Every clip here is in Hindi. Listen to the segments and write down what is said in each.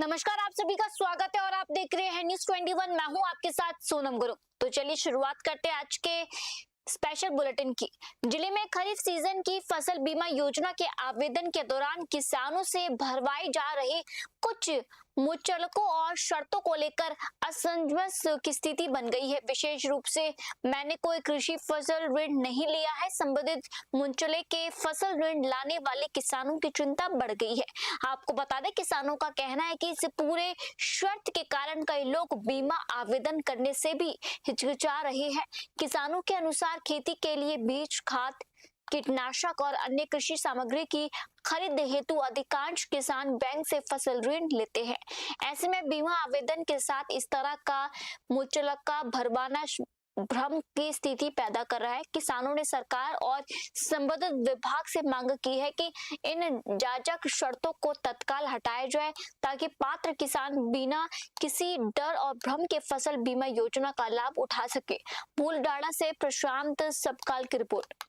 नमस्कार, आप सभी का स्वागत है और आप देख रहे हैं न्यूज़ 21। मैं हूं आपके साथ सोनम गुरु। तो चलिए शुरुआत करते हैं आज के स्पेशल बुलेटिन की। जिले में खरीफ सीजन की फसल बीमा योजना के आवेदन के दौरान किसानों से भरवाई जा रही कुछ मुचलकों और शर्तों को लेकर असमंजस की स्थिति बन गई है। विशेष रूप से मैंने कोई कृषि फसल ऋण नहीं लिया है, संबंधित मुंचले के फसल ऋण लाने वाले किसानों की चिंता बढ़ गई है। आपको बता दें, किसानों का कहना है कि इस पूरे शर्त के कारण कई लोग बीमा आवेदन करने से भी हिचकिचा रहे हैं। किसानों के अनुसार खेती के लिए बीज, खाद, कीटनाशक और अन्य कृषि सामग्री की खरीद हेतु अधिकांश किसान बैंक से फसल ऋण लेते हैं। ऐसे में बीमा आवेदन के साथ इस तरह का मुचलका भरवाना भ्रम की स्थिति पैदा कर रहा है। किसानों ने सरकार और संबंधित विभाग से मांग की है कि इन जायज शर्तों को तत्काल हटाया जाए ताकि पात्र किसान बिना किसी डर और भ्रम के फसल बीमा योजना का लाभ उठा सके। बुलडाड़ा से प्रशांत सबकाल की रिपोर्ट।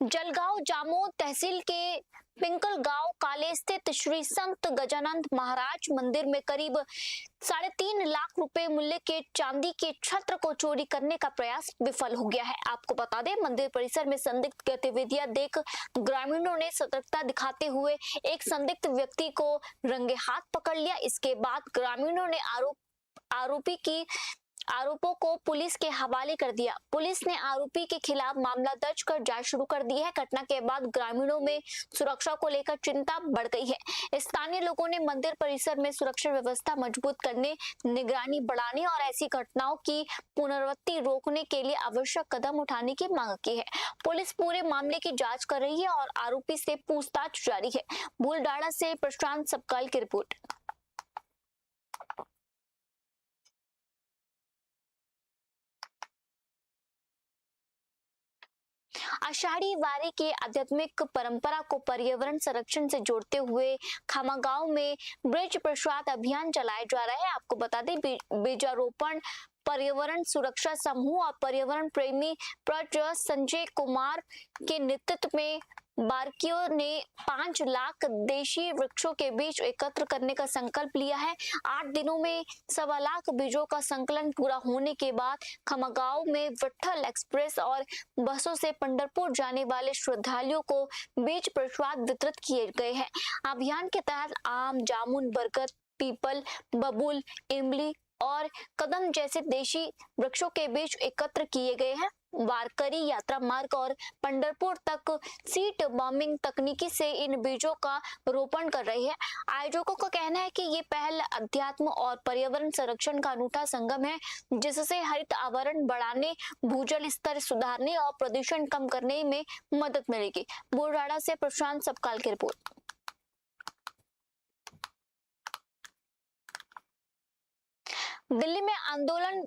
जलगांव जामोद तहसील के पिंकल गांव काले स्थित श्री संत गजानंद महाराज मंदिर में करीब 3.5 लाख रुपए मूल्य के चांदी के छत्र को चोरी करने का प्रयास विफल हो गया है। आपको बता दें, मंदिर परिसर में संदिग्ध गतिविधियां देख ग्रामीणों ने सतर्कता दिखाते हुए एक संदिग्ध व्यक्ति को रंगे हाथ पकड़ लिया। इसके बाद ग्रामीणों ने आरोपों को पुलिस के हवाले कर दिया। पुलिस ने आरोपी के खिलाफ मामला दर्ज कर जांच शुरू कर दी है। घटना के बाद ग्रामीणों में सुरक्षा को लेकर चिंता बढ़ गई है। स्थानीय लोगों ने मंदिर परिसर में सुरक्षा व्यवस्था मजबूत करने, निगरानी बढ़ाने और ऐसी घटनाओं की पुनरावृत्ति रोकने के लिए आवश्यक कदम उठाने की मांग की है। पुलिस पूरे मामले की जाँच कर रही है और आरोपी से पूछताछ जारी है। बुलडाड़ा से प्रशांत सबकाल की रिपोर्ट। आषाढ़ी वारी की आध्यात्मिक परंपरा को पर्यावरण संरक्षण से जोड़ते हुए खामागांव में वृक्ष प्रसाद अभियान चलाया जा रहा है। आपको बता दें, बीजारोपण पर्यावरण सुरक्षा समूह और पर्यावरण प्रेमी प्रज्वल संजय कुमार के नेतृत्व में बारकियों ने 5 लाख देशी वृक्षों के बीज एकत्र करने का संकल्प लिया है। 8 दिनों में 1.25 लाख बीजों का संकलन पूरा होने के बाद खमागांव में विठल एक्सप्रेस और बसों से पंढरपुर जाने वाले श्रद्धालुओं को बीज प्रसाद वितरित किए गए हैं। अभियान के तहत आम, जामुन, बरगद, पीपल, बबूल, इमली और कदम जैसे देशी वृक्षों के बीज एकत्र किए गए हैं। वारकरी यात्रा मार्ग और पंढरपुर तक सीट बॉम्बिंग तकनीकी से इन बीजों का रोपण कर रही है। आयोजकों का कहना है कि ये पहल अध्यात्म और पर्यावरण संरक्षण का अनूठा संगम है, जिससे हरित आवरण बढ़ाने, भूजल स्तर सुधारने और प्रदूषण कम करने में मदद मिलेगी। बुलडाड़ा से प्रशांत सबकाल की रिपोर्ट। दिल्ली में आंदोलन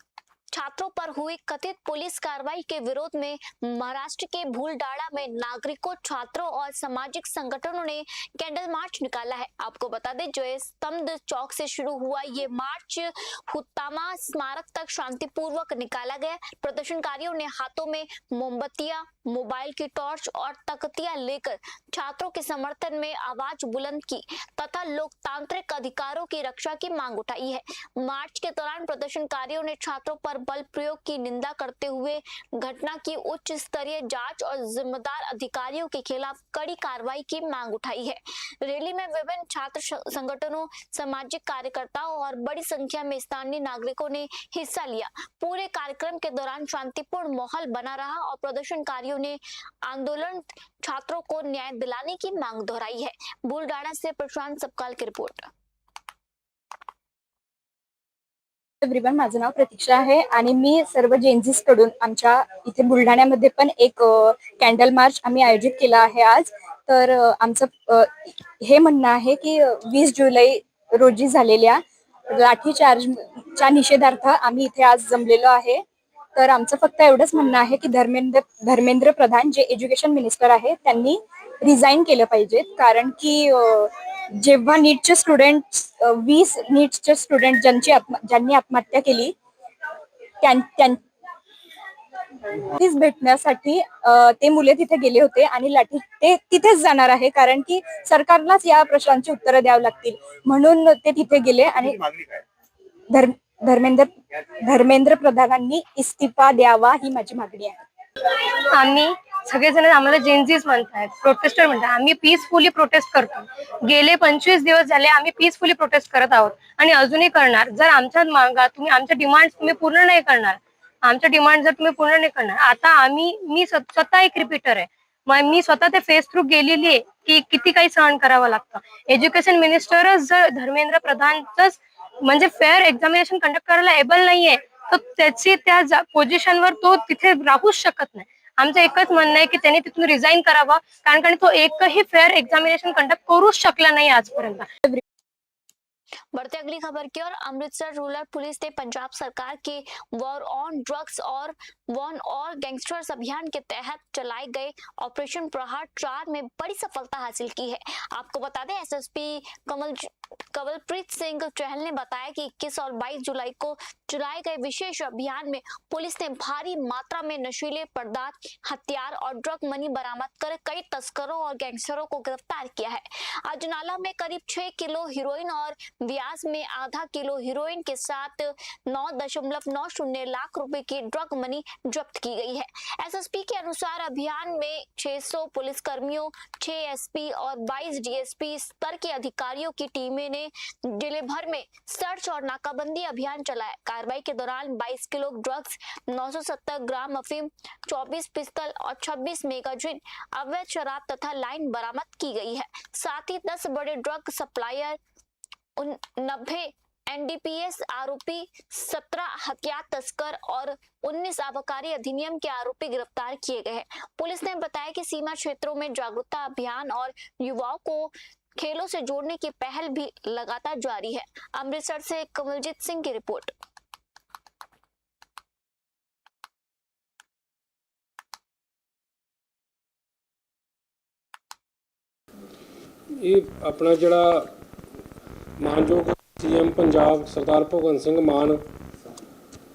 छात्रों पर हुई कथित पुलिस कार्रवाई के विरोध में महाराष्ट्र के बुलडाड़ा में नागरिकों, छात्रों और सामाजिक संगठनों ने कैंडल मार्च निकाला है। आपको बता दें, जो स्तंभ चौक से शुरू हुआ ये मार्च हुतात्मा स्मारक तक शांतिपूर्वक निकाला गया। प्रदर्शनकारियों ने हाथों में मोमबत्तियां, मोबाइल की टॉर्च और तख्तियां लेकर छात्रों के समर्थन में आवाज बुलंद की तथा लोकतांत्रिक अधिकारों की रक्षा की मांग उठाई है। मार्च के दौरान प्रदर्शनकारियों ने छात्रों पर बल प्रयोग की निंदा करते हुए घटना की उच्च स्तरीय जांच और जिम्मेदार अधिकारियों के खिलाफ कड़ी कार्रवाई की मांग उठाई है। रैली में विभिन्न छात्र संगठनों, सामाजिक कार्यकर्ताओं और बड़ी संख्या में स्थानीय नागरिकों ने हिस्सा लिया। पूरे कार्यक्रम के दौरान शांतिपूर्ण माहौल बना रहा और प्रदर्शनकारियों ने आंदोलन छात्रों को न्याय दिलाने की मांग दोहराई है। बुलडाणा से प्रशांत सबकाल की रिपोर्ट। एव्हरीवन, माझं नाव प्रतीक्षा आहे आणि मी सर्व जेनझीस कडून आमच्या इथे बुलढाण्यामध्ये पण एक कॅन्डल मार्च आम्ही आयोजित केला आहे आज। तर आमचं हे म्हणणं आहे की 20 जुलै रोजी झालेल्या लाठीचार्जच्या निषेधार्थ आम्ही इथे आज जमलेलो आहे। तर आमचं फक्त एवढंच म्हणणं आहे की धर्मेंद्र प्रधान जे एज्युकेशन मिनिस्टर आहे त्यांनी रिझाईन केलं पाहिजे, कारण की जेव्हा नीटचे स्टुडंट 20 नीटचे स्टुडंट ज्यांनी आत्महत्या केली तीच भेटण्यासाठी ते मुले तिथे गेले होते आणि लाठी ते तिथेच जाणार आहे, कारण की सरकारलाच या प्रश्नांची उत्तरं द्यावी लागतील म्हणून ते तिथे गेले. आणि धर्म धर्मेंद्र धर्मेंद्र प्रधानांनी इस्तिफा द्यावा ही माझी मागणी आहे. आम्ही सगळेजण आम्हाला जेनझीज म्हणतात, प्रोटेस्टर म्हणतात. आम्ही पीसफुली प्रोटेस्ट करतो. गेले 25 दिवस झाले आम्ही पीसफुली प्रोटेस्ट करत आहोत आणि अजूनही करणार. जर आमच्या मागा तुम्ही आमच्या डिमांड तुम्ही पूर्ण नाही करणार, आमच्या डिमांड जर तुम्ही पूर्ण नाही करणार, आता मी स्वतः एक रिपीटर आहे. मी स्वतः ते फेस थ्रू गेलेली आहे की किती काही सहन करावं लागतं. एज्युकेशन मिनिस्टरच जर धर्मेंद्र प्रधानच म्हणजे फेअर एक्झामिनेशन कंडक्ट करायला एबल नाहीये, तर त्याची त्या पोझिशनवर तो तिथे राहूच शकत नाही. आमचं एकच म्हणणं आहे की त्यांनी तिथून रिझाईन करावं, कारण तो एकही फेअर एक्झामिनेशन कंडक्ट करूच शकला नाही आजपर्यंत. बढ़ते अगली खबर की ओर। अमृतसर रूरल पुलिस ने पंजाब सरकार के वॉर ऑन ड्रग्स और वॉन और गैंगस्टर्स अभियान के तहत चलाए गए ऑपरेशन प्रहार 4 में बड़ी सफलता हासिल की है। आपको बता दें एसएसपी कंवलप्रीत सिंह चहल ने बताया कि 21 और 22 जुलाई को चलाए गए विशेष अभियान में पुलिस ने भारी मात्रा में नशीले पदार्थ, हथियार और ड्रग मनी बरामद कर कई तस्करों और गैंगस्टरों को गिरफ्तार किया है। अजनाला में करीब 6 किलो हीरोइन और व्यास में आधा किलो हीरोइन के साथ 9.90 लाख रुपए की ड्रग मनी जब्त की गई है। एसएसपी के अनुसार अभियान में 600 पुलिसकर्मियों, 6 एसपी और 22 डीएसपी स्तर के अधिकारियों की टीमें ने जिले भर में सर्च और नाकाबंदी अभियान चलाया। कार्रवाई के दौरान 22 किलो ड्रग्स, 970 ग्राम अफीम, 24 पिस्तल और 26 मैगजीन, अवैध शराब तथा लाइन बरामद की गई है। साथ ही 10 बड़े ड्रग सप्लायर, 90 एनडीपीएस आरोपी, 17 हथियार तस्कर और 19 आबकारी अधिनियम के आरोपी गिरफ्तार किए गए हैं। पुलिस ने बताया कि सीमा क्षेत्रों में जागरूकता अभियान और युवाओं को खेलों से जोड़ने की पहल भी लगातार जारी है। अमृतसर से कमलजीत सिंह की रिपोर्ट। ये अपना जड़ा मानयोग सीएम पंजाब सरदार भगवंत सिंह मान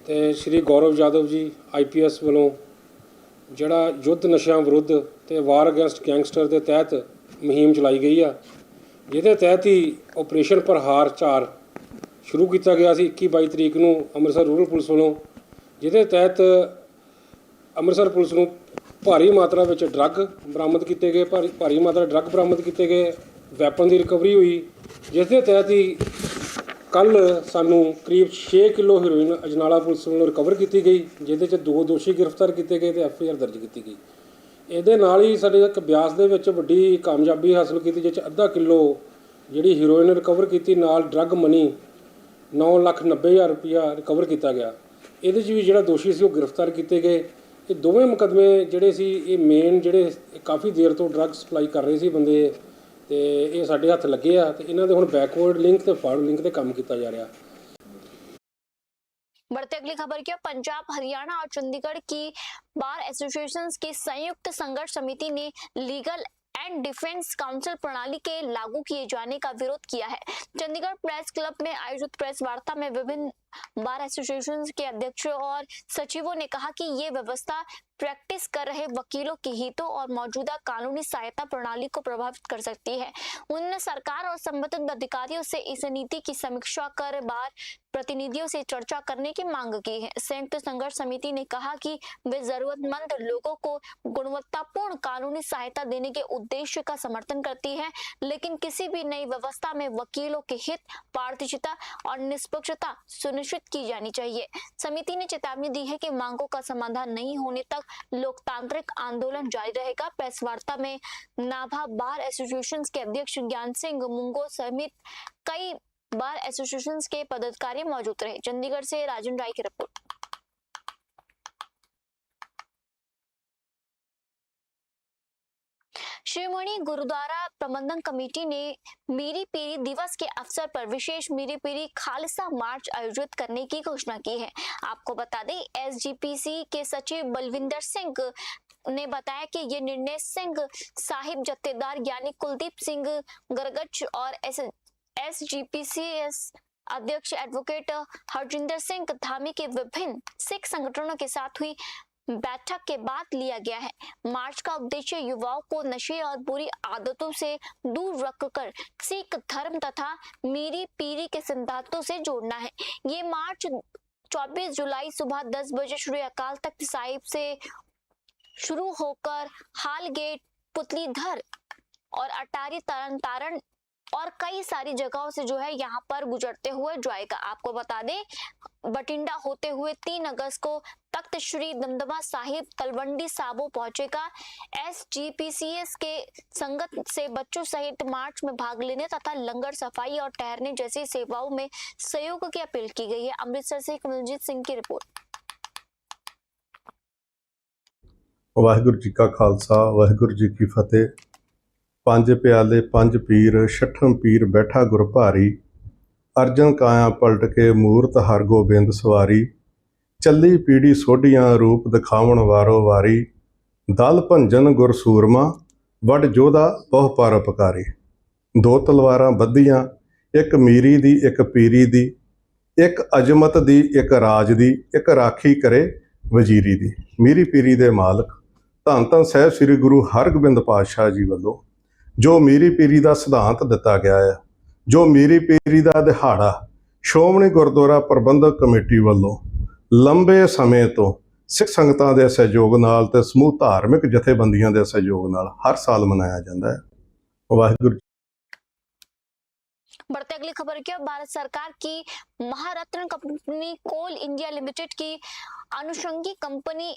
ते श्री गौरव यादव जी IPS वालों जड़ा युद्ध नशा विरुद्ध ते वार अगेंस्ट गैंगस्टर के तहत मुहिम चलाई गई है, जिहदे तहत ही ऑपरेशन प्रहार 4 शुरू किया गया सी 21-22 तरीक नूं अमृतसर रूरल पुलिस वालों, जिहदे तहत अमृतसर पुलिस नूं भारी मात्रा में ड्रग बरामद किए गए, भारी मात्रा ड्रग बरामद किए गए, वैपन की रिकवरी हुई, जिस दे तहत ही कल सानू करीब 6 किलो हीरोइन अजनाला पुलिस वालों रिकवर की गई, जिहदे च 2 दोषी गिरफ्तार किए गए तो FIR दर्ज की गई। ਇਹਦੇ ਨਾਲ ਹੀ ਸਾਡੇ ਇੱਕ ਬਿਆਸ ਦੇ ਵਿੱਚ ਵੱਡੀ ਕਾਮਯਾਬੀ ਹਾਸਲ ਕੀਤੀ, ਜਿਸ 'ਚ ਅੱਧਾ ਕਿਲੋ ਜਿਹੜੀ ਹੀਰੋਇਨ ਰਿਕਵਰ ਕੀਤੀ, ਨਾਲ ਡਰੱਗ ਮਨੀ 9,90,000 ਰੁਪਇਆ ਰਿਕਵਰ ਕੀਤਾ ਗਿਆ। ਇਹਦੇ 'ਚ ਵੀ ਜਿਹੜਾ ਦੋਸ਼ੀ ਸੀ ਉਹ ਗ੍ਰਿਫਤਾਰ ਕੀਤੇ ਗਏ। ਇਹ ਦੋਵੇਂ ਮੁਕੱਦਮੇ ਜਿਹੜੇ ਸੀ ਇਹ ਮੇਨ ਜਿਹੜੇ ਕਾਫੀ ਦੇਰ ਤੋਂ ਡਰੱਗ ਸਪਲਾਈ ਕਰ ਰਹੇ ਸੀ ਬੰਦੇ, ਤੇ ਇਹ ਸਾਡੇ ਹੱਥ ਲੱਗੇ ਆ ਤੇ ਇਹਨਾਂ ਦੇ ਹੁਣ ਬੈਕਵਰਡ ਲਿੰਕ ਤੇ ਫਾਰਵਰਡ लिंक ਤੇ ਕੰਮ ਕੀਤਾ ਜਾ ਰਿਹਾ। बढ़ते अगली खबर की ओर। पंजाब, हरियाणा और चंडीगढ़ की बार एसोसिएशंस की संयुक्त संघर्ष समिति ने लीगल एंड डिफेंस काउंसिल प्रणाली के लागू किए जाने का विरोध किया है। चंडीगढ़ प्रेस क्लब में आयोजित प्रेस वार्ता में विभिन्न बार एसोसिएशन के अध्यक्षों और सचिवों ने कहा कि ये व्यवस्था प्रैक्टिस कर रहे वकीलों के हितों और मौजूदा कानूनी सहायता प्रणाली को प्रभावित कर सकती है। उन्होंने सरकार और संबंधित अधिकारियों से इस नीति की समीक्षा कर बार प्रतिनिधियों से चर्चा करने की मांग की है। संयुक्त संघर्ष समिति ने कहा कि वे जरूरतमंद लोगों को गुणवत्तापूर्ण कानूनी सहायता देने के उद्देश्य का समर्थन करती है, लेकिन किसी भी नई व्यवस्था में वकीलों के हित, पारदर्शिता और निष्पक्षता सुनिश्चित की जानी चाहिए। समिति ने चेतावनी दी है कि मांगों का समाधान नहीं होने तक लोकतांत्रिक आंदोलन जारी रहेगा। प्रेस वार्ता में नाभा बार एसोसिएशन के अध्यक्ष ज्ञान सिंह मुंगो समेत कई बार एसोसिएशन के पदाधिकारी मौजूद रहे। चंडीगढ़ से राजन राय की रिपोर्ट। शिरोमणि गुरुद्वारा प्रबंधन कमेटी ने मीरी पीरी दिवस के अवसर पर विशेष मीरी पीरी खालसा मार्च आयोजित करने की घोषणा की है। आपको बता दें SGPC के सचिव बलविंदर सिंह ने बताया कि ये निर्णय सिंह साहिब जत्थेदार यानी कुलदीप सिंह गरगच और SGPCS अध्यक्ष एडवोकेट हरजिंदर सिंह धामी के विभिन्न सिख संगठनों के साथ हुई बैठक के बाद लिया गया है। मार्च का उद्देश्य युवाओं को नशे और बुरी आदतों से दूर रखकर सिख धर्म तथा मीरी पीरी के सिद्धांतों से जोड़ना है। ये मार्च 24 जुलाई सुबह 10 बजे श्री अकाल तख्त साहिब से शुरू होकर हाल गेट, पुतलीधर और अटारी तरन तारण और कई सारी जगहों से जो है यहाँ पर गुजरते हुए जाएगा। आपको बता दें, बठिंडा होते हुए 3 अगस्त को तख्त श्री दमदमा साहिब तलवंडी साबो पहुंचेगा। SGPCS के संगत से बच्चों सहित मार्च में भाग लेने तथा लंगर, सफाई और ठहरने जैसी सेवाओं में सहयोग की अपील की गई है। अमृतसर से कमलजीत सिंह की रिपोर्ट। वाहिगुरू जी का खालसा, वाहिगुरू जी की फतेह। 5 प्याले 5 पीर, 6ठम पीर बैठा गुर भारी। अर्जन काया पलट के मूरत हर गोबिंद सवारी। ਚੱਲੀ ਪੀੜੀ ਸੋਢੀਆਂ ਰੂਪ ਦਿਖਾਵਣ ਵਾਰੋ ਵਾਰੀ। ਦਲ ਭੰਜਨ ਗੁਰ ਸੂਰਮਾ, ਵੱਡ ਜੋਧਾ ਬਹੁ ਪਰਉਪਕਾਰੀ। 2 ਤਲਵਾਰਾਂ ਬੱਧੀਆਂ, ਇੱਕ ਮੀਰੀ ਦੀ ਇੱਕ ਪੀਰੀ ਦੀ, ਇੱਕ ਅਜਮਤ ਦੀ ਇੱਕ ਰਾਜ ਦੀ, ਇੱਕ ਰਾਖੀ ਕਰੇ ਵਜ਼ੀਰੀ ਦੀ। ਮੀਰੀ ਪੀਰੀ ਦੇ ਮਾਲਕ ਧੰਨ ਧੰਨ ਸਾਹਿਬ ਸ੍ਰੀ ਗੁਰੂ ਹਰਗੋਬਿੰਦ ਪਾਤਸ਼ਾਹ ਜੀ ਵੱਲੋਂ ਜੋ ਮੀਰੀ ਪੀਰੀ ਦਾ ਸਿਧਾਂਤ ਦਿੱਤਾ ਗਿਆ ਹੈ, ਜੋ ਮੀਰੀ ਪੀਰੀ ਦਾ ਦਿਹਾੜਾ ਸ਼੍ਰੋਮਣੀ ਗੁਰਦੁਆਰਾ ਪ੍ਰਬੰਧਕ ਕਮੇਟੀ ਵੱਲੋਂ ਲੰਬੇ ਸਮੇਂ ਤੋਂ ਸਿੱਖ ਸੰਗਤਾਂ ਦੇ ਸਹਿਯੋਗ ਨਾਲ ਤੇ ਸਮੂਹ ਧਾਰਮਿਕ ਜਥੇਬੰਦੀਆਂ ਦੇ ਸਹਿਯੋਗ ਨਾਲ ਹਰ ਸਾਲ ਮਨਾਇਆ ਜਾਂਦਾ ਹੈ। ਵਾਹਿਗੁਰੂ। बढ़ते अगली खबर की ओर। भारत सरकार की महारत्न कंपनी कोल इंडिया लिमिटेड की अनुषंगी कंपनी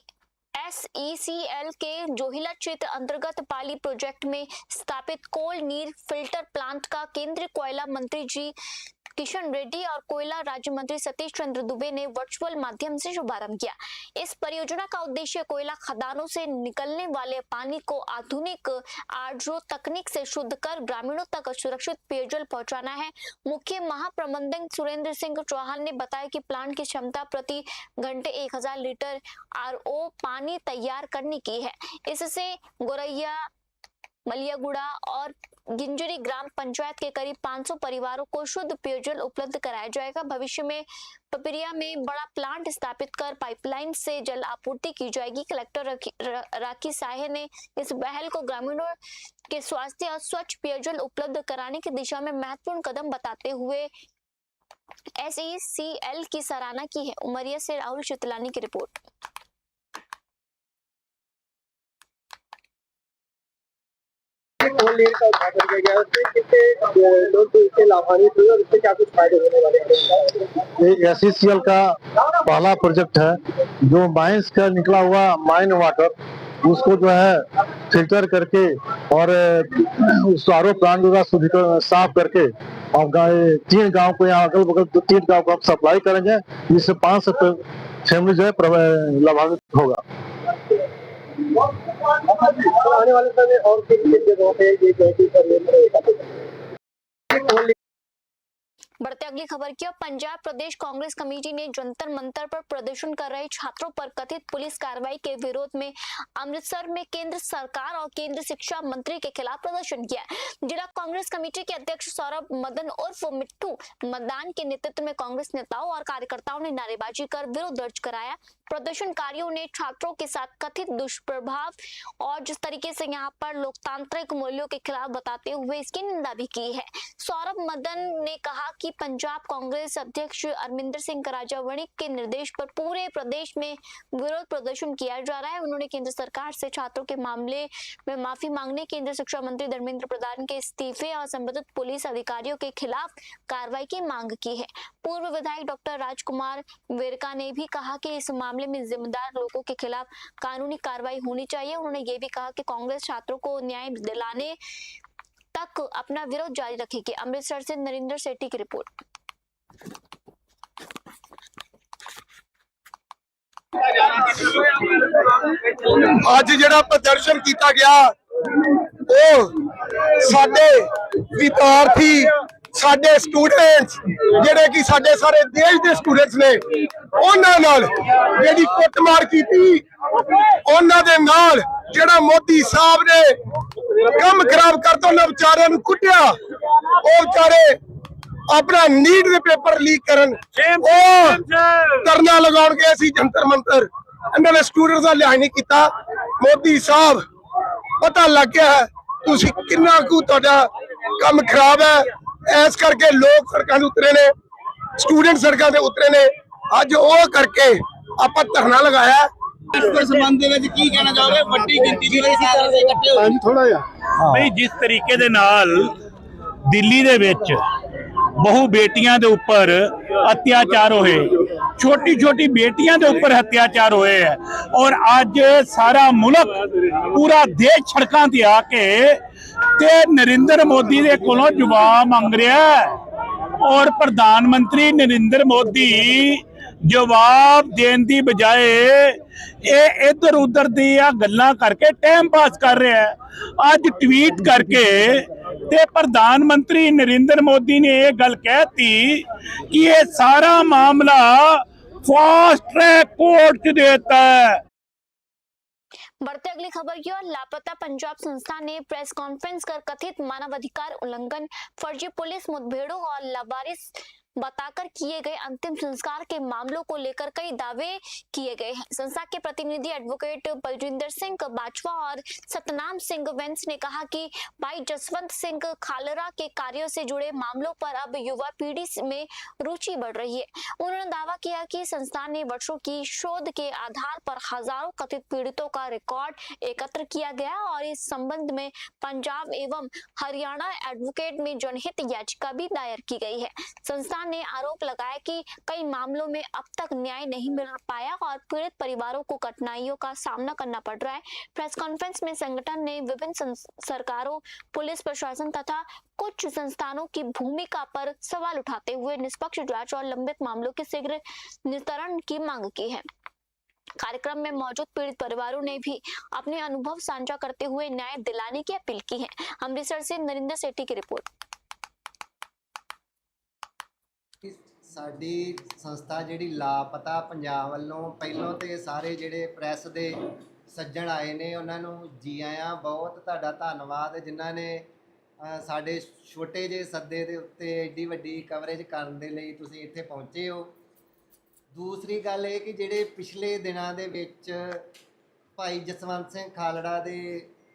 SECL के जोहिला क्षेत्र अंतर्गत पाली प्रोजेक्ट में स्थापित कोल नीर फिल्टर प्लांट का केंद्रीय कोयला मंत्री जी किशन रेड्डी और कोयला राज्य मंत्री सतीश चंद्र दुबे ने वर्चुअल माध्यम से शुभारंभ किया। इस परियोजना का उद्देश्य कोयला खदानों से निकलने वाले पानी को आधुनिक आरओ तकनीक से शुद्ध कर ग्रामीणों तक सुरक्षित पेयजल पहुंचाना है। मुख्य महाप्रबंधक सुरेंद्र सिंह चौहान ने बताया कि प्लांट की क्षमता प्रति घंटे 1000 लीटर आरओ पानी तैयार करने की है। इससे गोरैया, मलियागुड़ा और गिंजरी ग्राम पंचायत के करीब 500 परिवारों को शुद्ध पेयजल उपलब्ध कराया जाएगा। भविष्य में पपिरिया में बड़ा प्लांट स्थापित कर पाइपलाइन से जल आपूर्ति की जाएगी। कलेक्टर राखी साहे ने इस पहल को ग्रामीणों के स्वास्थ्य और स्वच्छ पेयजल उपलब्ध कराने की दिशा में महत्वपूर्ण कदम बताते हुए SECL की सराहना की है। उमरिया से राहुल चितलानी की रिपोर्ट। कोल नीर का उद्घाटन किया गया, उसमें कितने लोग इससे लाभान्वित हुए और इससे क्या कुछ फायदे होने वाले हैं? SECL का पहला प्रोजेक्ट है जो माइंस का निकला हुआ माइन वाटर उसको जो है फिल्टर करके और उस आरओ प्लांट का शुद्धिकरण साफ करके और 3 गांव को यहाँ अगल बगल 3 गांव को हम सप्लाई करेंगे, जिससे 500 फैमिली जो है लाभान्वित होगा। आने वाले समय और किन जगहों पे ये बढ़ते अगली खबर की ओर। पंजाब प्रदेश कांग्रेस कमेटी ने जंतर मंतर पर प्रदर्शन कर रहे छात्रों पर कथित पुलिस कार्रवाई के विरोध में अमृतसर में केंद्र सरकार और केंद्र शिक्षा मंत्री के खिलाफ प्रदर्शन किया। जिला कांग्रेस कमेटी के अध्यक्ष सौरभ मदन उर्फ मिट्टू मदान के नेतृत्व में कांग्रेस नेताओं और कार्यकर्ताओं ने नारेबाजी कर विरोध दर्ज कराया। प्रदर्शनकारियों ने छात्रों के साथ कथित दुष्प्रभाव और जिस तरीके से यहाँ पर लोकतांत्रिक मूल्यों के खिलाफ बताते हुए इसकी निंदा भी की है। सौरभ मदन ने कहा कि पंजाब कांग्रेस अध्यक्ष अरविंदर सिंह कराजा वणिक के निर्देश पर पूरे प्रदेश में विरोध प्रदर्शन किया जा रहा है। उन्होंने केंद्र सरकार से छात्रों के मामले में माफी मांगने, केंद्र शिक्षा मंत्री धर्मेंद्र प्रधान के इस्तीफे और संबंधित पुलिस अधिकारियों के खिलाफ कार्रवाई की मांग की है। पूर्व विधायक डॉक्टर राजकुमार वेरका ने भी कहा कि इस मामले में जिम्मेदार लोगों के खिलाफ कानूनी कार्रवाई होनी चाहिए। उन्होंने ये भी कहा कि कांग्रेस छात्रों को न्याय दिलाने तक अपना विरोध जारी रखेगी। अमृतसर से नरेंद्र सेठी की रिपोर्ट। ਅੱਜ ਜਿਹੜਾ ਪ੍ਰਦਰਸ਼ਨ ਕੀਤਾ ਗਿਆ ਉਹ ਸਾਡੇ ਵਿਦਿਆਰਥੀ, ਸਾਡੇ ਸਟੂਡੈਂਟਸ ਜਿਹੜੇ ਕਿ ਸਾਡੇ ਸਾਰੇ ਦੇਸ਼ ਦੇ ਸਟੂਡੈਂਟਸ ਨੇ, ਉਹਨਾਂ ਨਾਲ ਜਿਹੜੀ ਕੁੱਟਮਾਰ ਕੀਤੀ, ਉਹਨਾਂ ਦੇ ਨਾਲ ਜਿਹੜਾ ਮੋਦੀ ਸਾਹਿਬ ਨੇ ਕੰਮ ਖਰਾਬ ਕਰਤਾ, ਉਹਨਾਂ ਵਿਚਾਰਿਆਂ ਨੂੰ ਕੁੱਟਿਆ, ਉਹ ਵਿਚਾਰੇ ਆਪਣਾ ਨੀਟ ਦੇ ਪੇਪਰ ਲੀਕ ਕਰਨ ਉਹ ਧਰਨਾ ਲਗਾਉਣ ਗਏ ਸੀ ਜੰਤਰ ਮੰਤਰ। ਇਹਨਾਂ ਨੇ ਸਟੂਡੈਂਟਸ ਦਾ ਲਿਹਾਜ਼ ਨਹੀਂ ਕੀਤਾ। ਮੋਦੀ ਸਾਹਿਬ ਪਤਾ ਲੱਗ ਗਿਆ ਹੈ ਤੁਸੀਂ ਕਿੰਨਾ ਕੁ ਤੁਹਾਡਾ ਕੰਮ ਖਰਾਬ ਹੈ। ਇਸ ਕਰਕੇ ਲੋਕ ਸੜਕਾਂ ਤੇ ਉਤਰੇ ਨੇ, ਸਟੂਡੈਂਟ ਸੜਕਾਂ ਤੇ ਉਤਰੇ ਨੇ। ਅੱਜ ਉਹ ਕਰਕੇ ਆਪਾਂ ਧਰਨਾ ਲਗਾਇਆ। ਇਸ ਸੰਬੰਧ ਦੇ ਵਿੱਚ ਕੀ ਕਹਿਣਾ ਚਾਹੋਗੇ? ਵੱਡੀ ਗਿਣਤੀ ਦੀ ਵਜ੍ਹਾ ਸਾਰੇ ਇਕੱਠੇ ਹੋਏ। थोड़ा जिहा ਬਈ ਜਿਸ ਤਰੀਕੇ ਦੇ ਨਾਲ ਦਿੱਲੀ ਦੇ ਵਿੱਚ ਬਹੁ ਬੇਟੀਆਂ ਦੇ ਉੱਪਰ ਅਤਿਆਚਾਰ ਹੋਏ, ਛੋਟੀ ਛੋਟੀ ਬੇਟੀਆਂ ਦੇ ਉੱਪਰ ਅਤਿਆਚਾਰ ਹੋਏ ਹੈ, ਔਰ ਅੱਜ ਸਾਰਾ ਮੁਲਕ ਪੂਰਾ ਦੇਸ਼ ਸੜਕਾਂ ਤੇ ਆ ਕੇ ਤੇ ਨਰਿੰਦਰ ਮੋਦੀ ਦੇ ਕੋਲੋਂ ਜਵਾਬ ਮੰਗ ਰਿਹਾ ਹੈ। ਔਰ ਪ੍ਰਧਾਨ ਮੰਤਰੀ ਨਰਿੰਦਰ ਮੋਦੀ ਜਵਾਬ ਦੇਣ ਦੀ ਬਜਾਏ ਇਹ ਇੱਧਰ ਉੱਧਰ ਦੀਆਂ ਗੱਲਾਂ ਕਰਕੇ ਟਾਈਮ ਪਾਸ ਕਰ ਰਿਹਾ ਹੈ। ਅੱਜ ਟਵੀਟ ਕਰਕੇ ਤੇ ਪ੍ਰਧਾਨ ਮੰਤਰੀ ਨਰਿੰਦਰ ਮੋਦੀ ਨੇ ਇਹ ਗੱਲ ਕਹਿਤੀ ਕਿ ਇਹ ਸਾਰਾ ਮਾਮਲਾ फास्ट ट्रैक कोर्ट च देता है। बढ़ते अगली खबर की ओर। लापता पंजाब संस्था ने प्रेस कॉन्फ्रेंस कर कथित मानवाधिकार उल्लंघन, फर्जी पुलिस मुठभेड़ों और लावारिस बताकर किए गए अंतिम संस्कार के मामलों को लेकर कई दावे किए गए हैं। संस्था के प्रतिनिधि एडवोकेट बलजिंदर सिंह बाजवा और सतनाम सिंह वेंस ने कहा कि भाई जसवंत सिंह खालरा के कार्यों से जुड़े मामलों पर अब युवा पीढ़ी में रुचि बढ़ रही है। उन्होंने दावा किया कि संस्थान ने वर्षों की शोध के आधार पर हजारों कथित पीड़ितों का रिकॉर्ड एकत्र किया गया और इस संबंध में पंजाब एवं हरियाणा एडवोकेट में जनहित याचिका भी दायर की गई है। संस्थान ने आरोप लगाया कि कई मामलों में अब तक न्याय नहीं मिल पाया और पीड़ित परिवारों को कठिनाइयों का सामना करना पड़ रहा है। प्रेस कॉन्फ्रेंस में संगठन ने विभिन्न सरकारों, पुलिस प्रशासन तथा कुछ संस्थानों की भूमिका पर सवाल उठाते हुए निष्पक्ष जांच और लंबित मामलों के शीघ्र निस्तारण की मांग की है। कार्यक्रम में मौजूद पीड़ित परिवारों ने भी अपने अनुभव साझा करते हुए न्याय दिलाने की अपील की है। अमृतसर से नरिंदर सेठी की रिपोर्ट। ਸਾਡੀ ਸੰਸਥਾ ਜਿਹੜੀ ਲਾਪਤਾ ਪੰਜਾਬ ਵੱਲੋਂ ਪਹਿਲੋਂ ਤੇ ਸਾਰੇ ਜਿਹੜੇ ਪ੍ਰੈਸ ਦੇ ਸੱਜਣ ਆਏ ਨੇ ਉਹਨਾਂ ਨੂੰ ਜੀ ਆਇਆਂ। ਬਹੁਤ ਤੁਹਾਡਾ ਧੰਨਵਾਦ ਜਿਨ੍ਹਾਂ ਨੇ ਸਾਡੇ ਛੋਟੇ ਜਿਹੇ ਸੱਦੇ ਦੇ ਉੱਤੇ ਏਡੀ ਵੱਡੀ ਕਵਰੇਜ ਕਰਨ ਦੇ ਲਈ ਤੁਸੀਂ ਇੱਥੇ ਪਹੁੰਚੇ ਹੋ। ਦੂਸਰੀ ਗੱਲ ਇਹ ਕਿ ਜਿਹੜੇ ਪਿਛਲੇ ਦਿਨਾਂ ਦੇ ਵਿੱਚ ਭਾਈ ਜਸਵੰਤ ਸਿੰਘ ਖਾਲੜਾ ਦੇ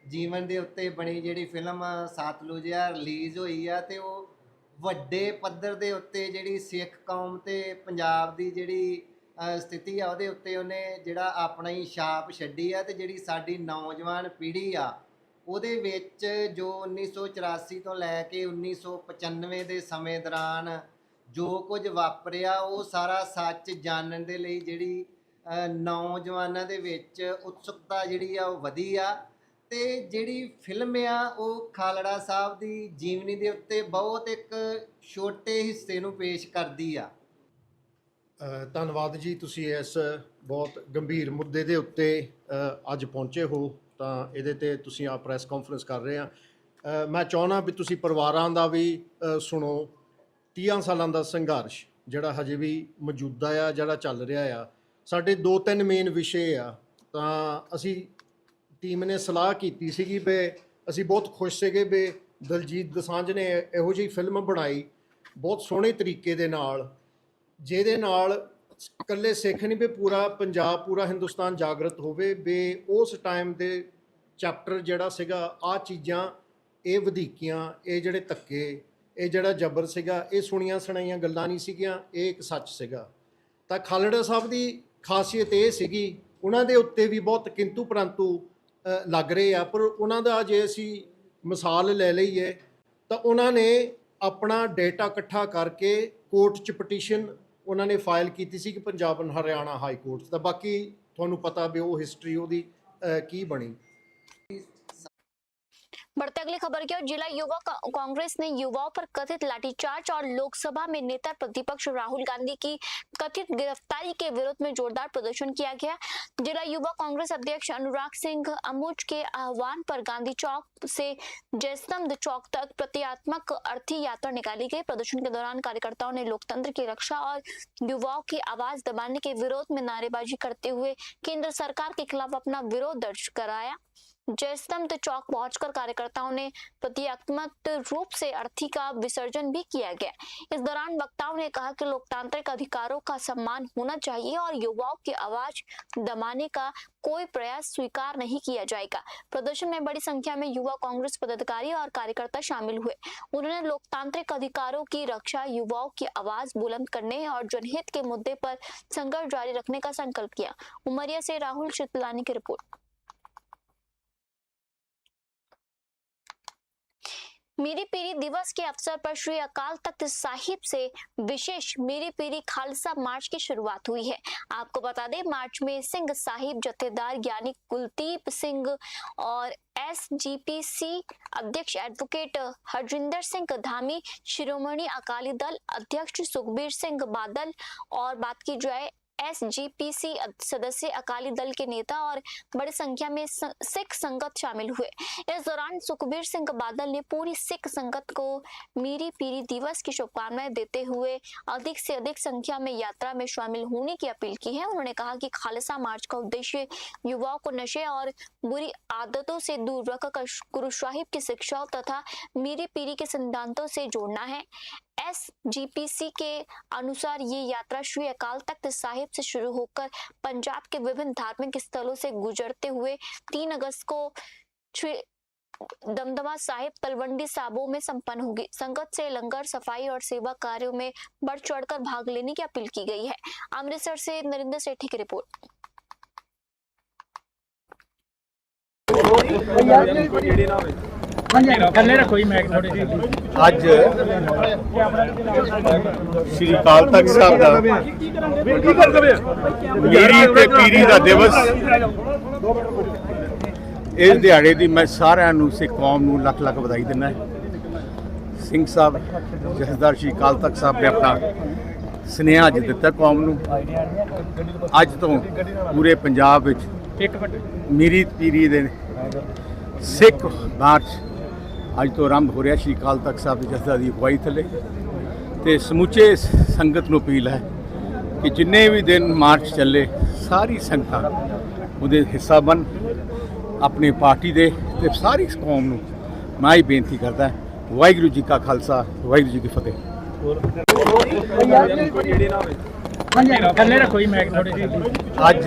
ਜੀਵਨ ਦੇ ਉੱਤੇ ਬਣੀ ਜਿਹੜੀ ਫਿਲਮ ਸਤਲੁਜ ਆ ਰਿਲੀਜ਼ ਹੋਈ ਆ ਤੇ ਉਹ ਵੱਡੇ ਪੱਧਰ ਦੇ ਉੱਤੇ ਜਿਹੜੀ ਸਿੱਖ ਕੌਮ ਤੇ ਪੰਜਾਬ ਦੀ ਜਿਹੜੀ ਸਥਿਤੀ ਆ ਉਹਦੇ ਉੱਤੇ ਉਹਨੇ ਜਿਹੜਾ ਆਪਣਾ ਹੀ ਛਾਪ ਛੱਡੀ ਆ ਤੇ ਜਿਹੜੀ ਸਾਡੀ ਨੌਜਵਾਨ ਪੀੜ੍ਹੀ ਆ ਉਹਦੇ ਵਿੱਚ ਜੋ 1984 ਤੋਂ ਲੈ ਕੇ 1995 ਦੇ ਸਮੇਂ ਦੌਰਾਨ ਜੋ ਕੁਝ ਵਾਪਰਿਆ ਉਹ ਸਾਰਾ ਸੱਚ ਜਾਣਨ ਦੇ ਲਈ ਜਿਹੜੀ ਨੌਜਵਾਨਾਂ ਦੇ ਵਿੱਚ ਉਤਸੁਕਤਾ ਜਿਹੜੀ ਆ ਉਹ ਵਧੀ ਆ ਤੇ ਜਿਹੜੀ ਫਿਲਮ ਆ ਉਹ ਖਾਲੜਾ ਸਾਹਿਬ ਦੀ ਜੀਵਨੀ ਦੇ ਉੱਤੇ ਬਹੁਤ ਇੱਕ ਛੋਟੇ ਹਿੱਸੇ ਨੂੰ ਪੇਸ਼ ਕਰਦੀ ਆ। ਧੰਨਵਾਦ ਜੀ, ਤੁਸੀਂ ਇਸ ਬਹੁਤ ਗੰਭੀਰ ਮੁੱਦੇ ਦੇ ਉੱਤੇ ਅੱਜ ਪਹੁੰਚੇ ਹੋ ਤਾਂ ਇਹਦੇ ਤੇ ਤੁਸੀਂ ਆ ਪ੍ਰੈਸ ਕਾਨਫਰੰਸ ਕਰ ਰਹੇ ਆ। ਮੈਂ ਚਾਹੁੰਦਾ ਵੀ ਤੁਸੀਂ ਪਰਿਵਾਰਾਂ ਦਾ ਵੀ ਸੁਣੋ। 30 ਸਾਲਾਂ ਦਾ ਸੰਘਰਸ਼ ਜਿਹੜਾ ਹਜੇ ਵੀ ਮੌਜੂਦਾ ਆ, ਜਿਹੜਾ ਚੱਲ ਰਿਹਾ ਆ। ਸਾਡੇ 2-3 ਮੇਨ ਵਿਸ਼ੇ ਆ ਤਾਂ ਅਸੀਂ ਟੀਮ ਨੇ ਸਲਾਹ ਕੀਤੀ ਸੀਗੀ ਵੀ ਅਸੀਂ ਬਹੁਤ ਖੁਸ਼ ਸੀਗੇ ਵੀ ਦਲਜੀਤ ਦੋਸਾਂਝ ਨੇ ਇਹੋ ਜਿਹੀ ਫਿਲਮ ਬਣਾਈ ਬਹੁਤ ਸੋਹਣੇ ਤਰੀਕੇ ਦੇ ਨਾਲ, ਜਿਹਦੇ ਨਾਲ ਇਕੱਲੇ ਸਿੱਖ ਨਹੀਂ ਵੀ ਪੂਰਾ ਪੰਜਾਬ, ਪੂਰਾ ਹਿੰਦੁਸਤਾਨ ਜਾਗਰਤ ਹੋਵੇ ਵੀ ਉਸ ਟਾਈਮ ਦੇ ਚੈਪਟਰ ਜਿਹੜਾ ਸੀਗਾ ਆਹ ਚੀਜ਼ਾਂ, ਇਹ ਵਧੀਕੀਆਂ, ਇਹ ਜਿਹੜੇ ਧੱਕੇ, ਇਹ ਜਿਹੜਾ ਜਬਰ ਸੀਗਾ, ਇਹ ਸੁਣੀਆਂ ਸੁਣਾਈਆਂ ਗੱਲਾਂ ਨਹੀਂ ਸੀਗੀਆਂ, ਇਹ ਇੱਕ ਸੱਚ ਸੀਗਾ। ਤਾਂ ਖਾਲੜਾ ਸਾਹਿਬ ਦੀ ਖਾਸੀਅਤ ਇਹ ਸੀਗੀ ਉਹਨਾਂ ਦੇ ਉੱਤੇ ਵੀ ਬਹੁਤ ਕਿੰਤੂ ਪਰੰਤੂ ਲੱਗ ਰਹੇ ਆ, ਪਰ ਉਹਨਾਂ ਦਾ ਜੇ ਅਸੀਂ ਮਿਸਾਲ ਲੈ ਲਈਏ ਤਾਂ ਉਹਨਾਂ ਨੇ ਆਪਣਾ ਡੇਟਾ ਇਕੱਠਾ ਕਰਕੇ ਕੋਰਟ 'ਚ ਪਟੀਸ਼ਨ ਉਹਨਾਂ ਨੇ ਫਾਈਲ ਕੀਤੀ ਸੀ ਕਿ ਪੰਜਾਬ ਹਰਿਆਣਾ ਹਾਈ ਕੋਰਟ 'ਚ। ਤਾਂ ਬਾਕੀ ਤੁਹਾਨੂੰ ਪਤਾ ਵੀ ਉਹ ਹਿਸਟਰੀ ਉਹਦੀ ਕੀ ਬਣੀ। बढ़ते अगली खबर की ओर। जिला युवा कांग्रेस ने युवाओं पर कथित लाठीचार्ज और लोकसभा में नेता प्रतिपक्ष राहुल गांधी की कथित गिरफ्तारी के विरोध में जोरदार प्रदर्शन किया गया। जिला युवा कांग्रेस अध्यक्ष अनुराग सिंह अमुज के आह्वान पर गांधी चौक से जयस्तंभ चौक तक प्रतीकात्मक अर्थी यात्रा निकाली गई। प्रदर्शन के दौरान कार्यकर्ताओं ने लोकतंत्र की रक्षा और युवाओं की आवाज दबाने के विरोध में नारेबाजी करते हुए केंद्र सरकार के खिलाफ अपना विरोध दर्ज कराया। जयस्तंभ चौक पहुंचकर कार्यकर्ताओं ने प्रतीकात्मक रूप से अर्थी का विसर्जन भी किया गया। इस दौरान वक्ताओं ने कहा कि लोकतांत्रिक अधिकारों का सम्मान होना चाहिए और युवाओं की आवाज दबाने का कोई प्रयास स्वीकार नहीं किया जाएगा। प्रदर्शन में बड़ी संख्या में युवा कांग्रेस पदाधिकारी और कार्यकर्ता शामिल हुए। उन्होंने लोकतांत्रिक अधिकारों की रक्षा, युवाओं की आवाज बुलंद करने और जनहित के मुद्दे पर संघर्ष जारी रखने का संकल्प किया। उमरिया से राहुल चितलानी की रिपोर्ट। मीरी पीरी दिवस के अवसर पर श्री अकाल तख्त साहिब से विशेष मीरी पीरी खालसा मार्च की शुरुआत हुई है। आपको बता दें, मार्च में सिंह साहिब जत्थेदार ज्ञानी कुलदीप सिंह और SGPC अध्यक्ष एडवोकेट हरजिंदर सिंह धामी, शिरोमणि अकाली दल अध्यक्ष सुखबीर सिंह बादल और बात की जाए SGPC सदस्य, अकाली दल के नेता और बड़ी संख्या में सिख संगत शामिल हुए। इस दौरान सुखबीर सिंह बादल ने पूरी सिख संगत को मीरी पीरी दिवस की शुभकामनाएं देते हुए अधिक से अधिक संख्या में यात्रा में शामिल होने की अपील की है। उन्होंने कहा कि खालसा मार्च का उद्देश्य युवाओं को नशे और बुरी आदतों से दूर रखकर गुरु साहिब की शिक्षाओं तथा मीरी पीरी के सिद्धांतों से जोड़ना है। SGPC के अनुसार ये यात्रा श्री अकाल तख्त साहिब से शुरू होकर पंजाब के विभिन्न धार्मिक स्थलों से गुजरते हुए 3 अगस्त को श्री दमदमा साहिब तलवंडी साबो में संपन्न होगी। संगत से लंगर, सफाई और सेवा कार्यों में बढ़ चढ़कर भाग लेने की अपील की गई है। अमृतसर से नरेंद्र सेठी की रिपोर्ट। ਅੱਜ ਸ਼੍ਰੀ ਅਕਾਲ ਤਖਤ ਸਾਹਿਬ ਦਾ ਮੀਰੀ ਤੇ ਪੀਰੀ ਦਾ ਦਿਵਸ, ਇਸ ਦਿਹਾੜੇ ਦੀ ਮੈਂ ਸਾਰਿਆਂ ਨੂੰ ਸਿੱਖ ਕੌਮ ਨੂੰ ਲੱਖ ਲੱਖ ਵਧਾਈ ਦਿੰਦਾ। ਸਿੰਘ ਸਾਹਿਬ ਜਥੇਦਾਰ ਸ਼੍ਰੀ ਅਕਾਲ ਤਖਤ ਸਾਹਿਬ ਨੇ ਆਪਣਾ ਸੁਨੇਹਾ ਅੱਜ ਦਿੱਤਾ ਕੌਮ ਨੂੰ। ਅੱਜ ਤੋਂ ਪੂਰੇ ਪੰਜਾਬ ਵਿੱਚ ਮੀਰੀ ਪੀਰੀ ਦੇ ਸਿੱਖ ਮਾਰਚ ਅੱਜ ਤੋਂ ਆਰੰਭ ਹੋ ਰਿਹਾ। ਸ਼੍ਰੀ ਅਕਾਲ ਤਖਤ ਸਾਹਿਬ ਦੇ ਜਥੇਦਾਰ ਦੀ ਅਗਵਾਈ ਥੱਲੇ ਤੇ ਸਮੁੱਚੇ ਸੰਗਤ ਨੂੰ ਅਪੀਲ ਹੈ ਕਿ ਜਿੰਨੇ ਵੀ ਦਿਨ ਮਾਰਚ ਚੱਲੇ ਸਾਰੀ ਸੰਗਤਾਂ ਉਹਦੇ ਹਿੱਸਾ ਬਣ, ਆਪਣੀ ਪਾਰਟੀ ਦੇ ਤੇ ਸਾਰੀ ਕੌਮ ਨੂੰ ਮੈਂ ਹੀ ਬੇਨਤੀ ਕਰਦਾ। ਵਾਹਿਗੁਰੂ ਜੀ ਕਾ ਖਾਲਸਾ, ਵਾਹਿਗੁਰੂ ਜੀ ਕੀ ਫਤਿਹ। ਅੱਜ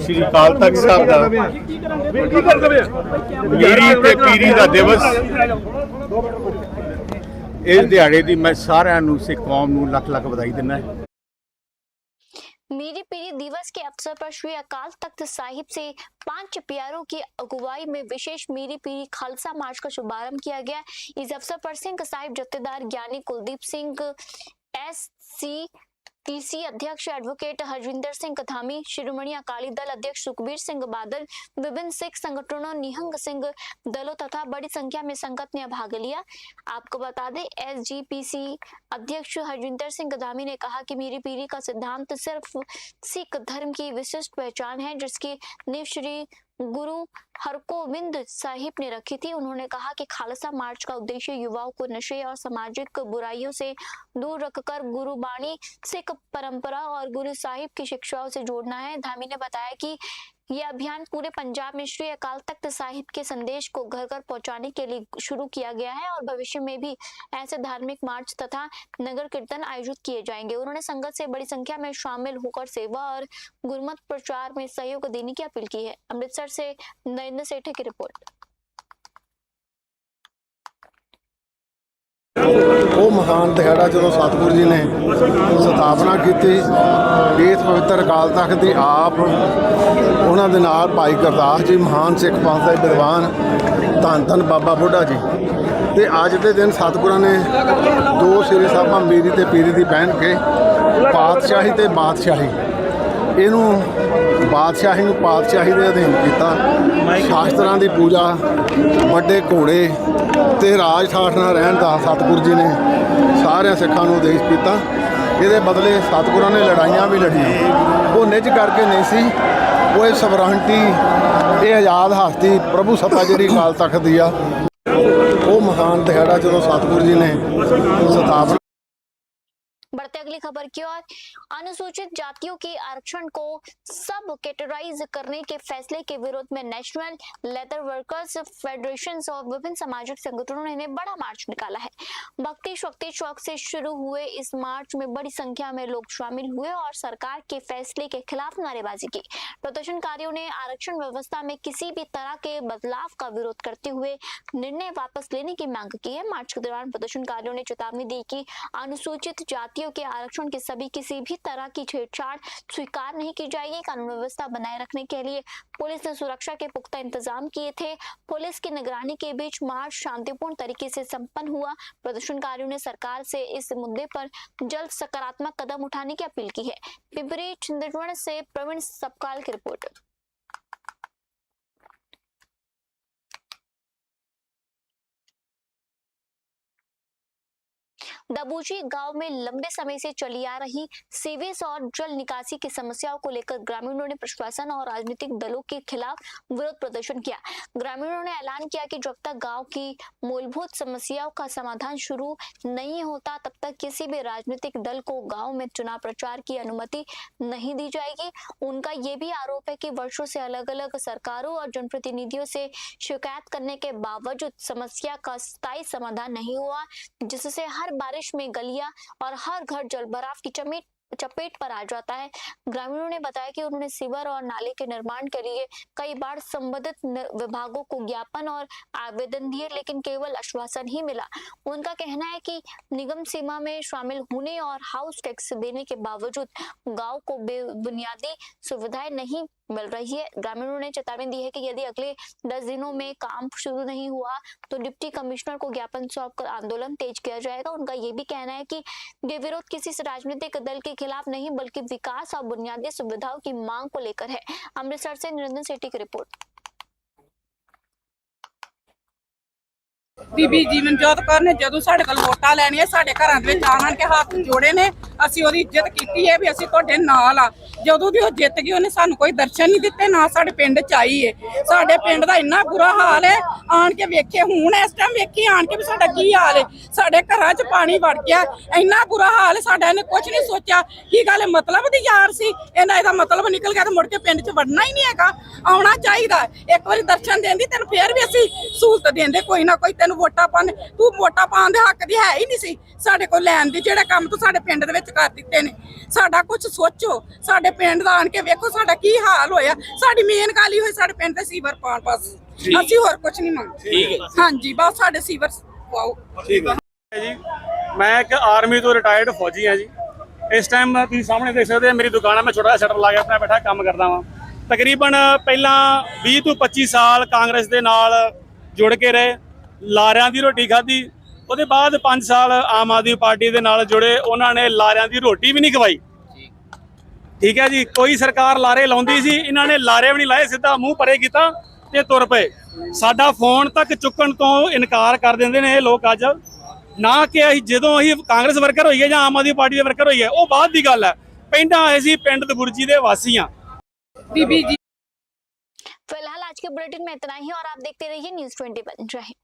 ਸ਼੍ਰੀ ਅਕਾਲ ਤਖਤ ਸਾਹਿਬ ਦਾ ਮੀਰੀ ਤੇ ਪੀਰੀ ਦਾ ਦਿਵਸ, ਇਸ ਦਿਹਾੜੇ ਦੀ ਮੈਂ ਸਾਰਿਆਂ ਨੂੰ ਸਿੱਖ ਕੌਮ ਨੂੰ ਲੱਖ ਲੱਖ ਵਧਾਈ ਦਿੰਦਾ। मीरी पीरी दिवस के अवसर पर श्री अकाल तख्त साहिब से 5 प्यारों की अगुवाई में विशेष मीरी पीरी खालसा मार्च का शुभारंभ किया गया। इस अवसर पर सिंह साहिब जत्थेदार ज्ञानी कुलदीप सिंह, SGPC अध्यक्ष एडवोकेट हरजिंदर सिंह धामी, शिरोमणि अकाली दल अध्यक्ष सुखबीर सिंह बादल, विभिन्न सिख संगठनों, निहंग सिंह दलों तथा बड़ी संख्या में संगत ने भाग लिया। आपको बता दें, SGPC अध्यक्ष हरजिंदर सिंह धामी ने कहा कि मीरी पीरी का सिद्धांत सिर्फ सिख धर्म की विशिष्ट पहचान है, जिसकी नींव श्री गुरु हरगोबिंद साहिब ने रखी थी। उन्होंने कहा कि खालसा मार्च का उद्देश्य युवाओं को नशे और सामाजिक बुराइयों से दूर रखकर गुरुबाणी, सिख परंपरा और गुरु साहिब की शिक्षाओं से जोड़ना है। धामी ने बताया कि यह अभियान पूरे पंजाब में श्री अकाल तख्त साहिब के संदेश को घर घर पहुंचाने के लिए शुरू किया गया है और भविष्य में भी ऐसे धार्मिक मार्च तथा नगर कीर्तन आयोजित किए जाएंगे। उन्होंने संगत से बड़ी संख्या में शामिल होकर सेवा और गुरमत प्रचार में सहयोग देने की अपील की है। अमृतसर से नरेंद्र सेठी की रिपोर्ट। ਉਹ ਮਹਾਨ ਦਿਹਾੜਾ ਜਦੋਂ ਸਤਿਗੁਰੂ ਜੀ ਨੇ ਸਥਾਪਨਾ ਕੀਤੀ, ਇਸ ਪਵਿੱਤਰ ਅਕਾਲ ਤਖਤ ਦੀ ਆਪ ਉਹਨਾਂ ਦੇ ਨਾਲ ਭਾਈ ਗੁਰਦਾਸ ਜੀ ਮਹਾਨ ਸਿੱਖ ਪੰਥ ਦੇ ਵਿਦਵਾਨ, ਧੰਨ ਧੰਨ ਬਾਬਾ ਬੁੱਢਾ ਜੀ, ਤੇ ਅੱਜ ਦੇ ਦਿਨ ਸਤਿਗੁਰਾਂ ਨੇ 2 ਸ੍ਰੀ ਸਾਹਿਬਾਂ ਮੀਰੀ ਤੇ ਪੀਰੀ ਦੀ ਪਹਿਨ ਕੇ ਪਾਤਸ਼ਾਹੀ ਤੇ ਬਾਦਸ਼ਾਹੀ, ਇਹਨੂੰ ਬਾਦਸ਼ਾਹੀ ਨੂੰ ਪਾਤਸ਼ਾਹੀ ਦੇ ਅਧੀਨ ਕੀਤਾ। ਸ਼ਾਸਤਰਾਂ ਦੀ ਪੂਜਾ, ਵੱਡੇ ਘੋੜੇ ਤੇ ਰਾਜ ਠਾਠ ਨਾਲ ਰਹਿਣ ਦਾ ਸਤਿਗੁਰੂ ਜੀ ਨੇ ਸਾਰਿਆਂ ਸਿੱਖਾਂ ਨੂੰ ਉਦੇਸ਼ ਕੀਤਾ। ਇਹਦੇ ਬਦਲੇ ਸਤਿਗੁਰਾਂ ਨੇ ਲੜਾਈਆਂ ਵੀ ਲੜੀਆਂ। ਉਹ ਨਿੱਜ ਕਰਕੇ ਨਹੀਂ ਸੀ, ਉਹ ਇਹ ਸਵਰਾਂਟੀ, ਇਹ ਆਜ਼ਾਦ ਹਸਤੀ ਪ੍ਰਭੂ ਸੱਤਾ ਜਿਹੜੀ ਅਕਾਲ ਤਖਤ ਦੀ ਆ, ਉਹ ਮਹਾਨ ਦਿਹਾੜਾ ਜਦੋਂ ਸਤਿਗੁਰੂ ਜੀ ਨੇ ਸਥਾਪਨਾ। बढ़ते अगली खबर की ओर। अनुसूचित जातियों के आरक्षण को सब कैटेगराइज करने के फैसले के विरोध में नेशनल लेदर वर्कर्स फेडरेशन और विभिन्न सामाजिक संगठनों ने बड़ा मार्च निकाला है। भक्ति शक्ति चौक से शुरू हुए इस मार्च में बड़ी संख्या में लोग शामिल हुए और सरकार के फैसले के खिलाफ नारेबाजी की। प्रदर्शनकारियों ने आरक्षण व्यवस्था में किसी भी तरह के बदलाव का विरोध करते हुए निर्णय वापस लेने की मांग की है। मार्च के दौरान प्रदर्शनकारियों ने चेतावनी दी कि अनुसूचित जातियों के आरक्षण के सभी किसी भी तरह की छेड़छाड़ स्वीकार नहीं की जाएगी। कानून व्यवस्था बनाए रखने के लिए पुलिस ने सुरक्षा के पुख्ता इंतजाम किए थे। पुलिस की निगरानी के बीच मार्च शांतिपूर्ण तरीके से संपन्न हुआ। प्रदर्शनकारियों ने सरकार से इस मुद्दे पर जल्द सकारात्मक कदम उठाने की अपील की है। पिंपरी छिंदवाड़ा से प्रवीण सबकाल की रिपोर्ट। दबूजी गांव में लंबे समय से चली आ रही सीवेज और जल निकासी की समस्याओं को लेकर ग्रामीणों ने प्रशासन और राजनीतिक दलों के खिलाफ विरोध प्रदर्शन किया। ग्रामीणों ने ऐलान किया कि जब तक गांव की मूलभूत समस्याओं का समाधान शुरू नहीं होता तब तक किसी भी राजनीतिक दल को गांव में चुनाव प्रचार की अनुमति नहीं दी जाएगी। उनका ये भी आरोप है कि वर्षों से अलग अलग सरकारों और जनप्रतिनिधियों से शिकायत करने के बावजूद समस्या का स्थायी समाधान नहीं हुआ, जिससे हर बारिश में गलियां और हर घर जलभराव की चपेट पर आ जाता है। ग्रामीणों ने बताया कि उन्होंने सीवर और नाले के निर्माण के लिए कई बार संबंधित विभागों को ज्ञापन और आवेदन दिए, लेकिन केवल आश्वासन ही मिला। उनका कहना है कि निगम सीमा में शामिल होने और हाउस टैक्स देने के बावजूद गांव को बुनियादी सुविधाएं नहीं मिल रही है। ग्रामीणों ने चेतावनी दी है कि यदि अगले 10 दिनों में काम शुरू नहीं हुआ तो डिप्टी कमिश्नर को ज्ञापन सौंपकर आंदोलन तेज किया जाएगा। उनका ये भी कहना है कि ये विरोध किसी राजनीतिक दल के खिलाफ नहीं बल्कि विकास और बुनियादी सुविधाओं की मांग को लेकर है। अमृतसर से निरंजन सेठी की रिपोर्ट। ਬੀਬੀ ਜੀਵਨਜੋਤ ਕੌਰ ਨੇ ਜਦੋਂ ਸਾਡੇ ਕੋਲ ਵੋਟਾਂ ਲੈਣੀਆਂ ਸਾਡੇ ਘਰਾਂ ਦੇ ਵਿੱਚ ਆਣ ਕੇ ਹੱਥ ਜੋੜੇ ਨੇ। ਅਸੀਂ ਉਹਦੀ ਇੱਜ਼ਤ ਕੀਤੀ ਹੈ ਵੀ ਅਸੀਂ ਤੁਹਾਡੇ ਨਾਲ ਆ। ਜਦੋਂ ਦੀ ਉਹ ਜਿੱਤ ਗਈ ਉਹਨੇ ਸਾਨੂੰ ਕੋਈ ਦਰਸ਼ਨ ਨਹੀਂ ਦਿੱਤੇ, ਨਾ ਸਾਡੇ ਪਿੰਡ ਚ ਆਈ ਏ। ਸਾਡੇ ਪਿੰਡ ਦਾ ਇੰਨਾ ਬੁਰਾ ਹਾਲ ਹੈ, ਆਣ ਕੇ ਵੇਖੇ ਹੁਣ ਇਸ ਟਾਈਮ ਵੇਖੀ ਆਣ ਕੇ ਵੀ ਸਾਡਾ ਕੀ ਹਾਲ ਹੈ। ਸਾਡੇ ਘਰਾਂ ਚ ਪਾਣੀ ਵੜ ਗਿਆ, ਇੰਨਾ ਬੁਰਾ ਹਾਲ ਹੈ ਸਾਡਾ। ਇਹਨੇ ਕੁਝ ਨਹੀਂ ਸੋਚਿਆ ਕੀ ਗੱਲ ਮਤਲਬ ਦੀ ਯਾਰ ਸੀ ਇਹਨਾਂ, ਇਹਦਾ ਮਤਲਬ ਨਿਕਲ ਗਿਆ ਤੇ ਮੁੜ ਕੇ ਪਿੰਡ ਚ ਵੜਨਾ ਹੀ ਨਹੀਂ ਹੈਗਾ। ਆਉਣਾ ਚਾਹੀਦਾ, ਇੱਕ ਵਾਰੀ ਦਰਸ਼ਨ ਦੇਣ ਦੀ ਤੈਨੂੰ ਫੇਰ ਵੀ ਅਸੀਂ ਸਹੂਲਤ ਦੇਂਦੇ ਕੋਈ ਨਾ ਕੋਈ। ਤੈਨੂੰ ਵੋਟਾਂ ਪਾਉਣ, ਤੂੰ ਵੋਟਾਂ ਪਾਉਣ ਦੇ ਹੱਕ ਦੀ ਹੈ ਹੀ ਨਹੀਂ ਸੀ ਸਾਡੇ ਕੋਲ ਲੈਣ ਦੀ। ਜਿਹੜੇ ਕੰਮ ਤੂੰ ਸਾਡੇ ਪਿੰਡ ਦੇ ਵਿੱਚ ਕਰ ਦਿੱਤੇ ਨੇ, ਸਾਡਾ ਕੁਝ ਸੋਚੋ। ਸਾਡੇ ਪਿੰਡ ਦਾ ਆਣ ਕੇ ਵੇਖੋ ਸਾਡਾ ਕੀ ਹਾਲ ਹੋਇਆ। ਸਾਡੀ ਮੇਨ ਗੱਲ ਹੀ ਹੋਈ ਸਾਡੇ ਪਿੰਡ ਦੇ ਸੀਵਰ ਪਾਉਣ, ਬਸ ਅਸੀਂ ਹੋਰ ਕੁਝ ਨਹੀਂ ਮੰਗਦੇ। ਹਾਂਜੀ ਬਸ ਸਾਡੇ ਸੀਵਰ ਪਾਓ। ਠੀਕ ਹੈ ਜੀ। ਮੈਂ ਇੱਕ ਆਰਮੀ ਤੋਂ ਰਿਟਾਇਰਡ ਫੌਜੀ ਹਾਂ ਜੀ। ਇਸ ਟਾਈਮ ਤੁਸੀਂ ਸਾਹਮਣੇ ਦੇਖ ਸਕਦੇ ਹੋ ਮੇਰੀ ਦੁਕਾਨ ਹੈ, ਮੈਂ ਛੋਟਾ ਜਿਹਾ ਸ਼ਟਰ ਲਾ ਕੇ ਆਪਣਾ ਬੈਠਾ ਕੰਮ ਕਰਦਾ ਵਾਂ। ਤਕਰੀਬਨ ਪਹਿਲਾਂ 20 ਤੋਂ 25 ਸਾਲ ਕਾਂਗਰਸ ਦੇ ਨਾਲ ਜੁੜ ਕੇ ਰਹੇ, ਲਾਰਿਆਂ ਦੀ ਰੋਟੀ ਖਾਧੀ। ਉਹਦੇ ਬਾਅਦ 5 ਸਾਲ ਆਮ ਆਦਮੀ ਪਾਰਟੀ ਦੇ ਨਾਲ ਜੁੜੇ, ਉਹਨਾਂ ਨੇ ਲਾਰਿਆਂ ਦੀ ਰੋਟੀ ਵੀ ਨਹੀਂ ਖਵਾਈ। ਠੀਕ ਹੈ ਜੀ। ਕੋਈ ਸਰਕਾਰ ਲਾਰੇ ਲਾਉਂਦੀ ਸੀ, ਇਹਨਾਂ ਨੇ ਲਾਰੇ ਵੀ ਨਹੀਂ ਲਾਏ, ਸਿੱਧਾ ਮੂੰਹ ਪਰੇ ਕੀਤਾ ਤੇ ਤੁਰ ਪਏ। ਸਾਡਾ ਫੋਨ ਤੱਕ ਚੁੱਕਣ ਤੋਂ ਇਨਕਾਰ ਕਰ ਦਿੰਦੇ ਨੇ ਇਹ ਲੋਕ ਅੱਜ। ਨਾ ਕਿ ਅਸੀਂ ਜਦੋਂ ਅਸੀਂ ਕਾਂਗਰਸ ਵਰਕਰ ਹੋਈਏ ਜਾਂ ਆਮ ਆਦਮੀ ਪਾਰਟੀ ਦੇ ਵਰਕਰ ਹੋਈਏ, ਉਹ ਬਾਅਦ ਦੀ ਗੱਲ ਹੈ। ਪਿੰਡਾਂ ਆਏ ਸੀ, ਪਿੰਡ ਦਬੁਰਜੀ ਦੇ ਵਾਸੀ ਹਾਂ। ਬੀਬੀ ਜੀ फिलहाल आज के बुलेटिन में इतना ही और आप देखते रहिए न्यूज़ 21। जय हिंद।